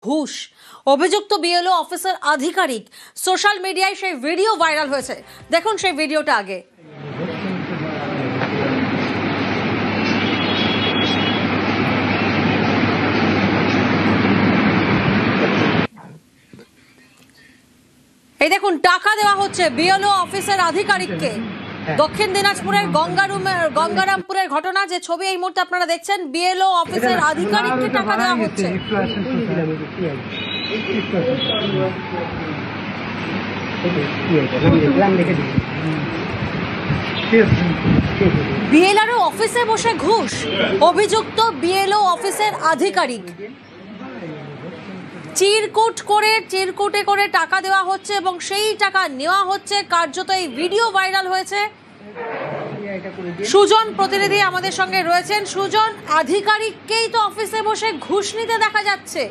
ঘুষ। অভিযুক্ত BLO officer আধিকারিক, সোশ্যাল মিডিয়ায় সেই ভিডিও ভাইরাল হয়েছে। দেখুন সেই ভিডিওটা আগে। এই দেখুন, টাকা দেওয়া হচ্ছে বিএলও অফিসের আধিকারিককে। দক্ষিণ দিনাজপুরের গঙ্গারামপুরের ঘটনা, যে ছবি এই মুহূর্তে আপনারা দেখছেন, বিএলও অফিসের আধিকারিককে টাকা দেওয়া হচ্ছে। বিএলআরও অফিসে বসে ঘুষ, অভিযুক্ত বিএলও অফিসের আধিকারিক। চিরকুটে করে টাকা দেওয়া হচ্ছে এবং সেই টাকা নেওয়া হচ্ছে। কার্যত এই ভিডিও ভাইরাল হয়েছে। সুজন প্রতিনিধি আমাদের সঙ্গে রয়েছেন। সুজন, আধিকারিককেই তো অফিসে বসে ঘুষ নিতে দেখা যাচ্ছে।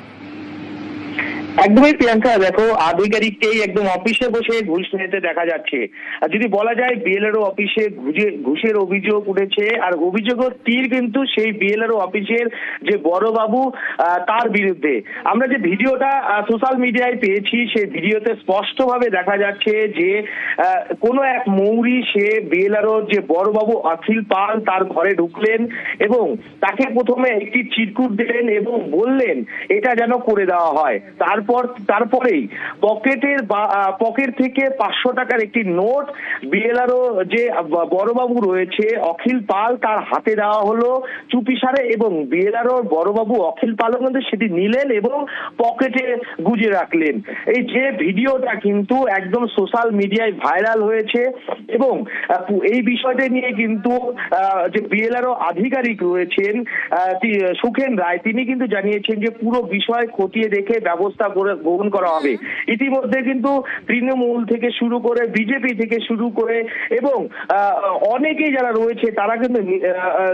একদমই প্রিয়াঙ্কা, দেখো, আধিকারিককেই একদম অফিসে বসে ঘুষ নিতে দেখা যাচ্ছে। আর যদি বলা যায় বিএলআরও অফিসে ঘুষের অভিযোগ উঠেছে, আর অভিযোগের তীর কিন্তু সেই বিএলআরও অফিসের যে বড় বাবু তার বিরুদ্ধে। আমরা যে ভিডিওটা সোশ্যাল মিডিয়ায় পেয়েছি, সেই ভিডিওতে স্পষ্টভাবে দেখা যাচ্ছে যে কোনো এক মৌরি সে বিএলআরও যে বড় বাবু অখিল পাল তার ঘরে ঢুকলেন এবং তাকে প্রথমে একটি চিরকুট দিলেন এবং বললেন এটা যেন করে দেওয়া হয়। তারপরেই পকেট থেকে 500 টাকার একটি নোট বিএলআরও যে বড়বাবু রয়েছে অখিল পাল তার হাতে দেওয়া হলো চুপিসারে, এবং বিএলআরও বড়বাবু অখিল পালও কিন্তু সেটি নিলেন এবং পকেটে গুজে রাখলেন। এই যে ভিডিওটা কিন্তু একদম সোশ্যাল মিডিয়ায় ভাইরাল হয়েছে এবং এই বিষয়টা নিয়ে কিন্তু যে বিএলআরও আধিকারিক রয়েছেন সুখেন রায়, তিনি কিন্তু জানিয়েছেন যে পুরো বিষয় খতিয়ে দেখে ব্যবস্থা গ্রহণ করা হবে। ইতিমধ্যে কিন্তু তৃণমূল থেকে শুরু করে বিজেপি থেকে শুরু করে এবং অনেকেই যারা রয়েছে তারা কিন্তু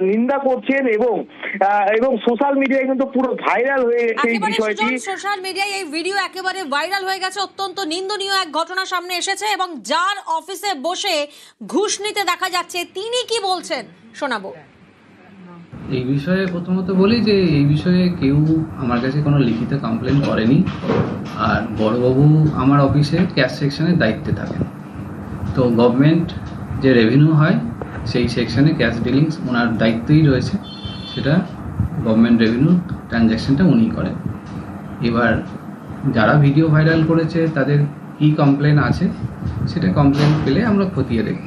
নিন্দা করছেন এবং সোশ্যাল মিডিয়ায় কিন্তু পুরো ভাইরাল হয়ে গেছে এই বিষয়টি। সোশ্যাল মিডিয়ায় এই ভিডিও একেবারে ভাইরাল হয়ে গেছে। অত্যন্ত নিন্দনীয় এক ঘটনা সামনে এসেছে এবং যার অফিসে বসে ঘুষ নিতে দেখা যাচ্ছে তিনি কি বলছেন শোনাবো। এই বিষয়ে প্রথমত বলি যে এই বিষয়ে কেউ আমার কাছে কোনো লিখিত কমপ্লেন করেনি। আর বড়বাবু আমার অফিসে ক্যাশ সেকশনের দায়িত্বে থাকেন। তো গভর্নমেন্ট যে রেভিনিউ হয় সেই সেকশনে ক্যাশ ডিলিংস ওনার দায়িত্বই রয়েছে, সেটা গভর্নমেন্ট রেভিনিউ ট্রানজ্যাকশনটা উনি করেন। এবার যারা ভিডিও ভাইরাল করেছে তাদের কী কমপ্লেন আছে সেটা কমপ্লেন পেলে আমরা খতিয়ে দেখব।